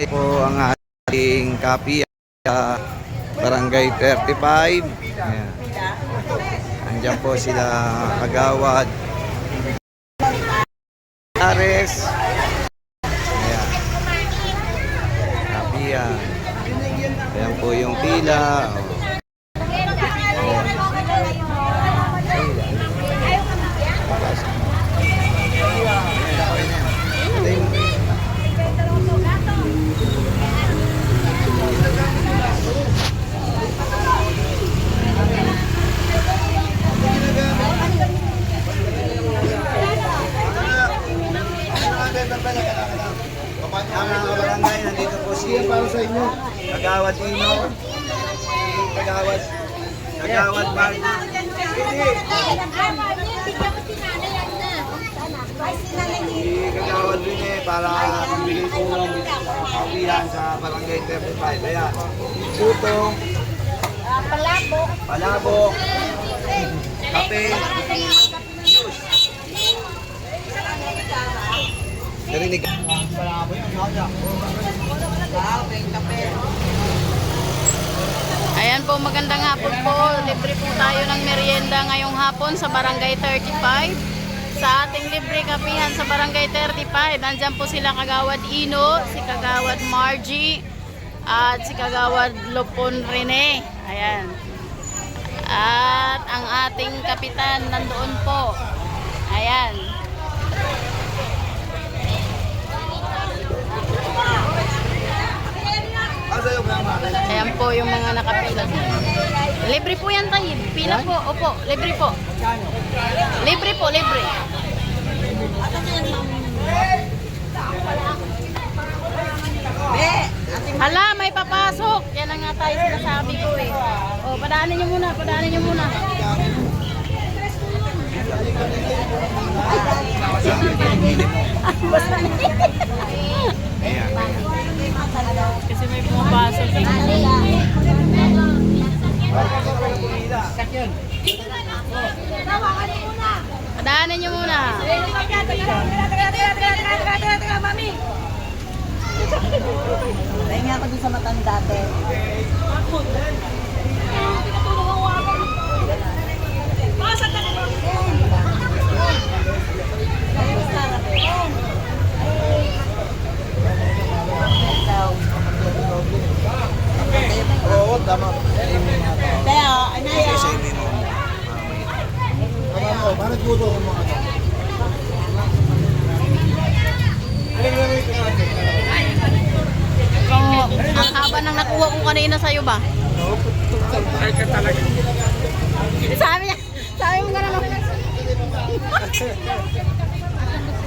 po ang ating copy Barangay 35. Ayan. Andiyan po sila Kagawad Ares. Ayan. Copy yan. Ayan po yung pila. Ang barangay, nandito po si Kagawad Ino, si Kagawad Marty. Si Kagawad Rene para bibigay po ng kapihan sa Barangay 35. Ayan, puto, palabok, kape, juice. Narinig. Ayan po, magandang hapon po. Libre po tayo ng merienda ngayong hapon sa Barangay 35. Sa ating libre kapihan sa Barangay 35, nandyan po sila Kagawad Ino, si Kagawad Margie, at si Kagawad Lopon Rene. Ayan. At ang ating kapitan nandoon po. Ayan. Ayan po yung mga nakapila. Libre po yan tayo. Pila po. Opo, libre po. Libre po, libre. Hala, may papasok. Yan na nga tayo sinasabi ko eh. O, padaanin nyo muna, padaanin nyo muna. Kasi may pumapasok eh. Padaanin nyo muna. Dahil nga ako dun sa matanda te. Oo, tama. Kaya, ano yan? Bakit puto ang mga Ang haba ng nakuha ko kanina sa'yo ba? ay ka talaga. Sabi mo gano'n.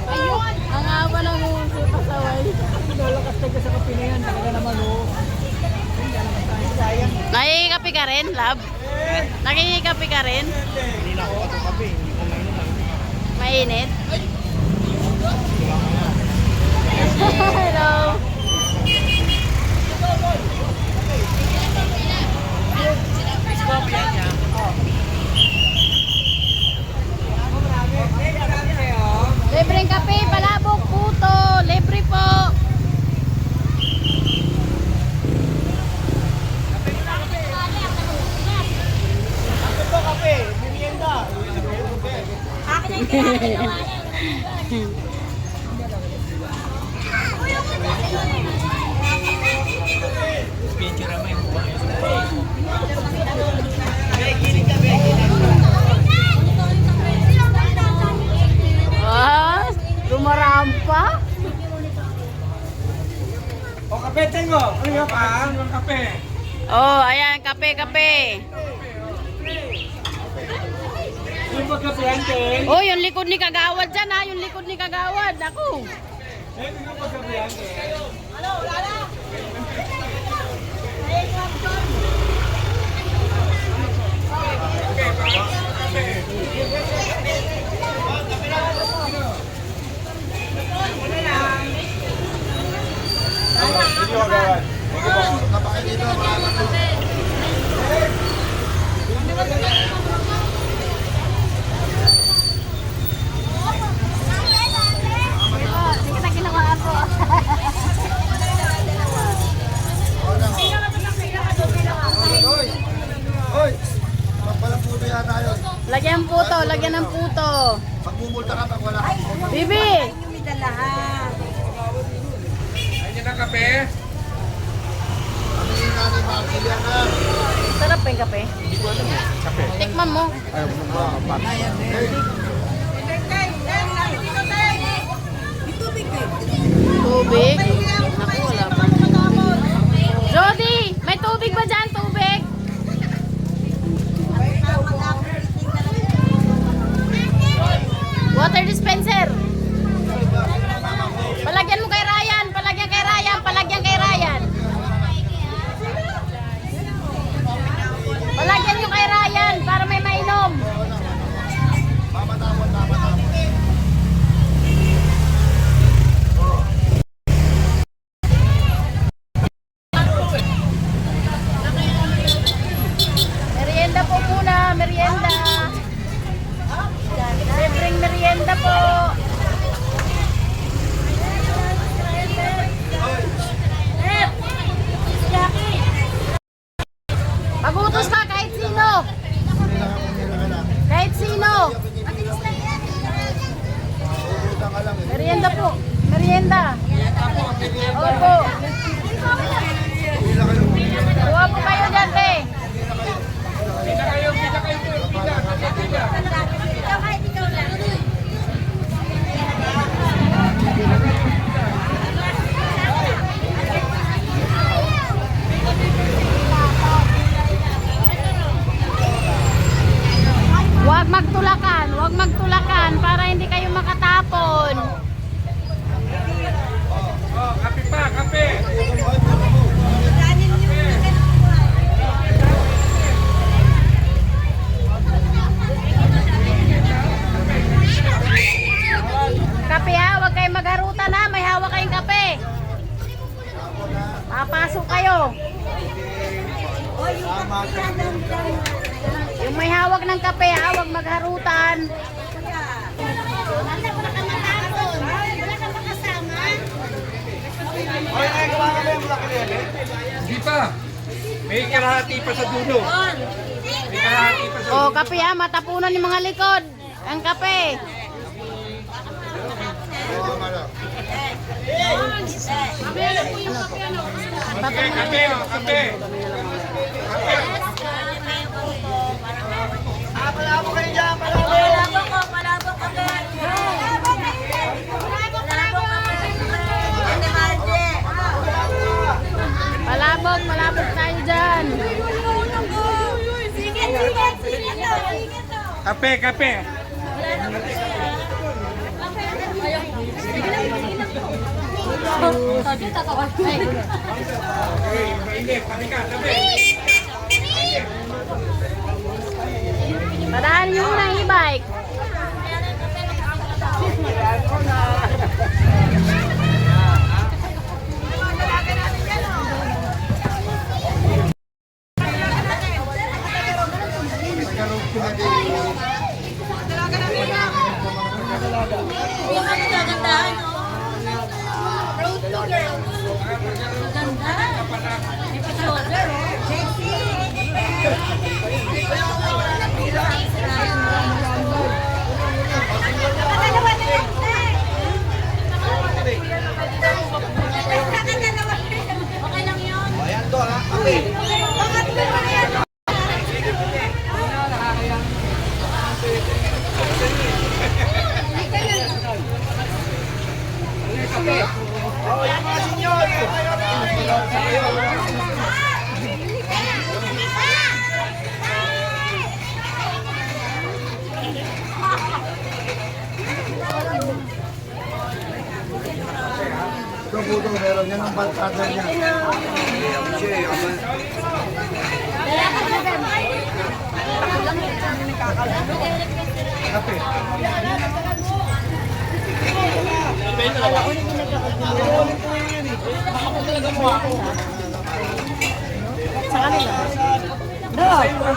Ayun, ang haba ng uso pasaway. Lalakas ka sa kape na yan. Talaga naman o. Nakikikapi ka rin, love? Nakikikapi ka rin? Hindi na ako kape. Hindi ko mainom. Mainit? Hello. Libreng kape, palabok, puto, libre po. Kape, merienda. Ah, rumarampa. O kape tengo. Ano nga pa? Ano ang kape? Oh, ayan, kape, kape. Yung pagkapiante. Oh, yung likod ni Kagawad dyan ha, yung likod ni Kagawad. Ako. Yung pagkapiante. Hindi kita ginawa po. puto, lagyan ng puto. Magmumulta ka pag wala kang puto. Bibi! Yung may dalahan. Ayan ang kape. Ano yung nanay makakilya na? Sarap pa yung kape. Hindi ko alam eh. Kape. Tikman mo. Ayaw mo ba? Tubig. Naku, wala pa. Jody, may tubig ba dyan? Tubig? Water dispenser. Palagyan mo kay Ryan. Palagyan kay Ryan. Palagyan kay Ryan. Palagyan nyo kay Ryan para may mainom. Merienda po muna. Merienda. Libreng merienda po. Magutos ka kahit sino. Kahit sino. Merienda po. Merienda. Opo. Kuha po kayo dyan, te. Huwag magtulakan para hindi kayo makatapon. Kape pa, kape. Kape ha, huwag kayong magharutan ha, may hawak kayong kape. Papasok kayo. Yung may hawak ng kape ha, huwag magharutan. Hindi pa. May karahati pa sa dulo. May karahati pa sa O, kape ha, matapunan yung mga likod. Ang kape. Kape, kape, kape. Palabo kayo dyan, palabo. Palabog tayo dyan. Kape, kape. Padahan nyo muna ang e-bike. Ayan to ha, kape. Oh, yung mga senyor. Ito po ito, meron yan ang balkada niya. Kape. Sa kanila. Sayang mo.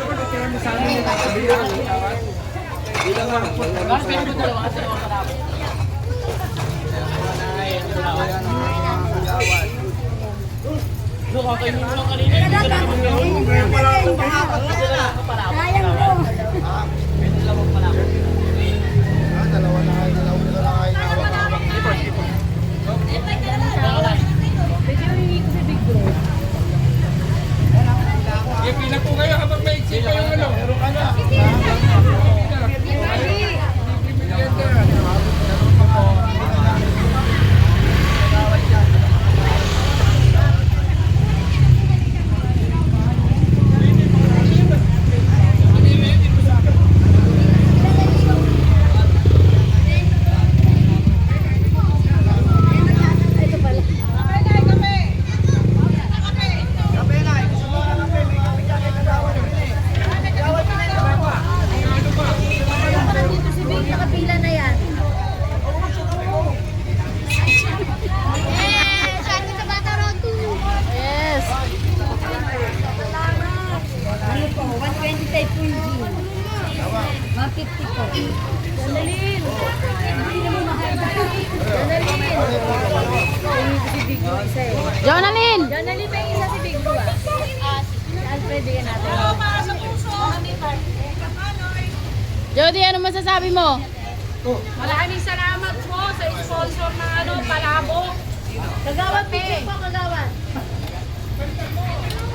Jonalyn! Jonalyn, may isa si Big Blue ah. Si Alfred, bigyan natin. Jody, ano masasabi mo? Maraming salamat po sa sponsor ng palabok. Kagawad, picture po, kagawad.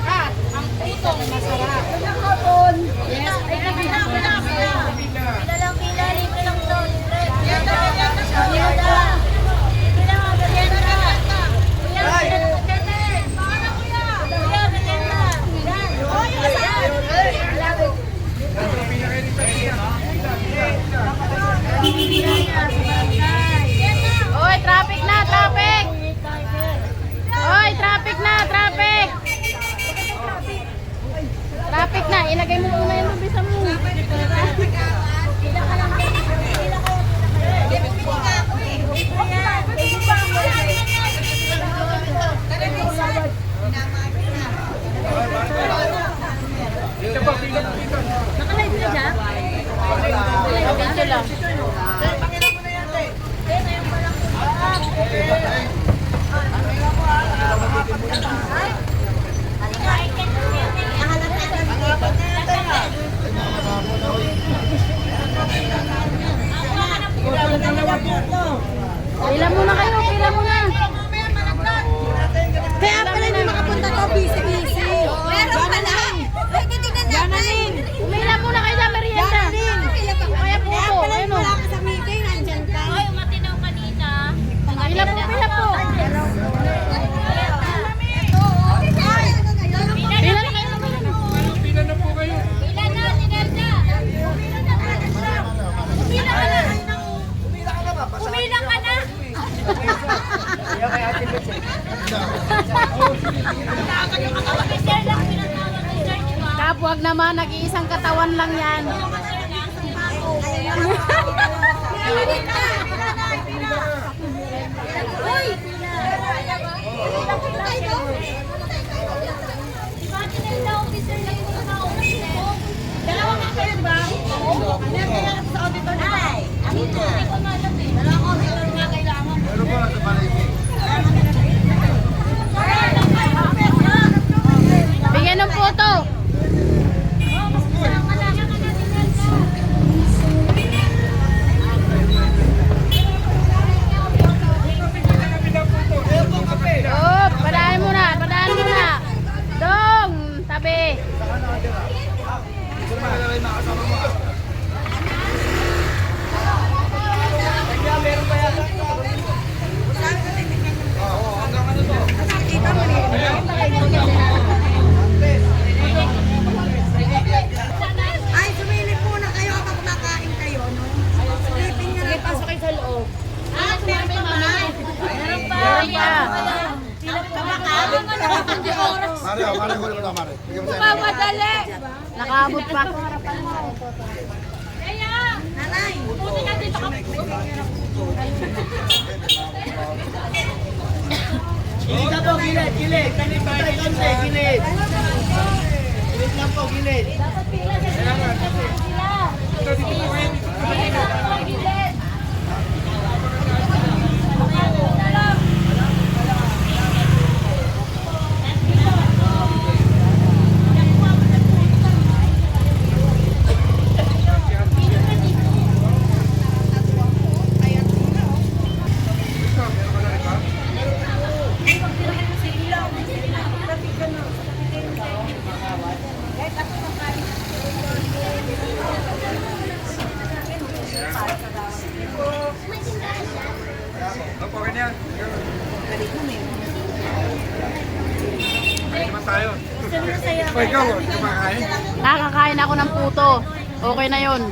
At ang putong masarap. Yes, ay pila lang, pila, libre lang to. Oy, traffic na, traffic! Oy, traffic na, traffic! Traffic na, ilagay mo muna yung lubisa mo. Nakalive ka dyan? Video lang. Pila muna kayo, pila muna. Kaya pala hindi makapunta ko, busy. Meron pala. Ay, titignan natin. Umila muna kayo sa merienda. Kaya po po, ayun o. sa meeting, nandyan ka. Ay, matinaw kanina. Pila po, pila po. Pila na kayo, pila na. Pila na, Tinerja. Pila ka na. Pumila ka na. Kapwag naman, nag-iisang katawan lang yan. Uy! Dalawa ka kayo ba? Oo. Sa auditor na ba? Hindi ko malam eh. Dalawang auditor nga kailangan. Bigyan ng photo. Oh, padaan muna, padaan muna. Dong, tabi. Ay, sumilip muna kayo kapag kumakain kayo, no? Silipin nyo lang. Pasok kayo sa loob. Ah, meron pa ba? Meron pa. Papadali. Nakaabot pa. Nanay, puti ka dito ka. Gilid na po, gilid, gilid. Gilid pa tayo, konti, gilid. Gilid lang po, gilid. Dapat pila sila. Nakakain ako ng puto. Okay na yun.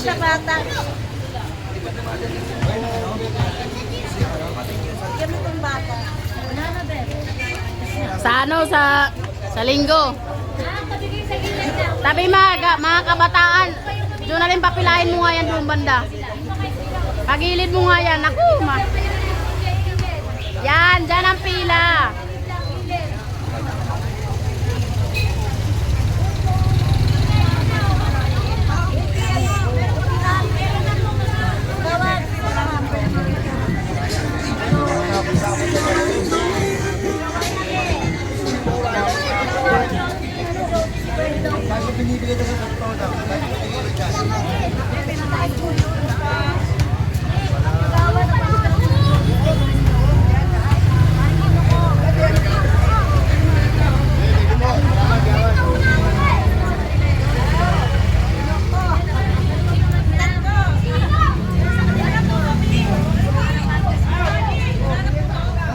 Sa bata. Sa ano, sa linggo. Tabi mga kabataan, doon na rin papilain mo nga yan doon banda. Pagilid mo nga yan. Naku, yan, dyan ang pila.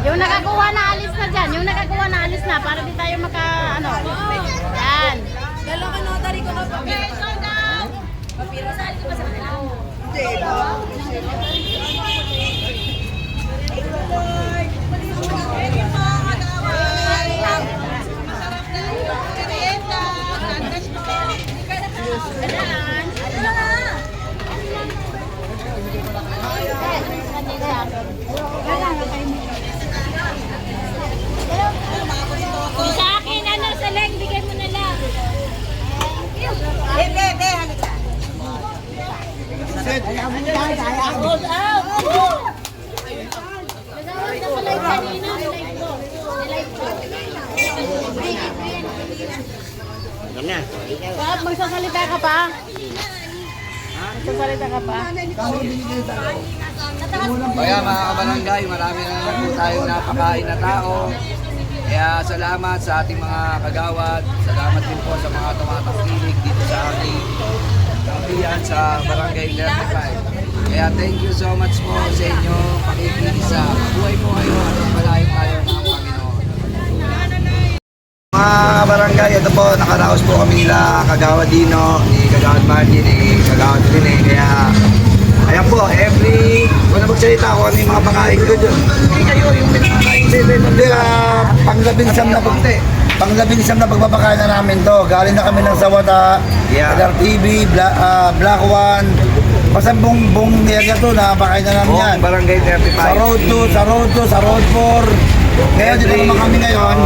Yung nakakuha na alis na dyan. Yung nakakuha na alis na para di tayo maka ano. Yan. Dalawa notary ko na papiro. Papiro sa ko sa Sa akin, ano, sa leg, bigay mo na lang. halika. Hold out. Nasa live kanina, live ko. Live ko. Bob, magsasalita ka pa? Magsasalita ka pa? Kaya mga kabarangay, marami na naman po tayong napakain na tao. Kaya salamat sa ating mga kagawad. Salamat din po sa mga tumatangkilik dito sa ating kampihan sa Barangay 35. Kaya thank you so much po sa inyo pakikiisa. Buhay po kayo at malayo tayo ng Panginoon. Mga barangay, ito po, nakaraos po kami nila Kagawad Dino, ni Kagawad Martin, ni Kagawad Rene. Kaya ayan po, kung na magsalita ako, ano yung mga pangkain ko dyan? Hindi kayo yung pinakakain sa event. Hindi, pang-labing-isang na pagpapakain na namin to. Galing na kami ng Sawata, LRTV, Black One. Basta buong area to, napakain na namin yan. Barangay 35. Sa Road 2, sa Road 4. Kaya dito naman kami ngayon,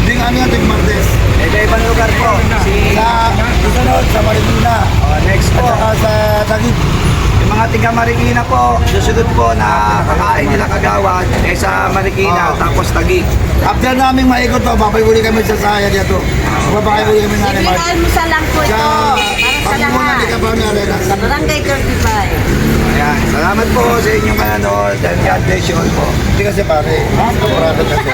hindi kami ang Tig Martes. Ito ibang lugar po. Sa susunod, sa Marikina. Next po. At saka sa Taguig. Yung mga tiga Marikina po, susunod po na kakain nila Kagawad sa Marikina, tapos Taguig. After namin maikot to, papayuli kami sa saya dito. Papayuli kami na naman. Almusal lang po ito. Para sa lahat. Sa Barangay 35. Ayan, salamat po sa inyong kananood and God bless you all po. Hindi kasi pare, kapurado kasi.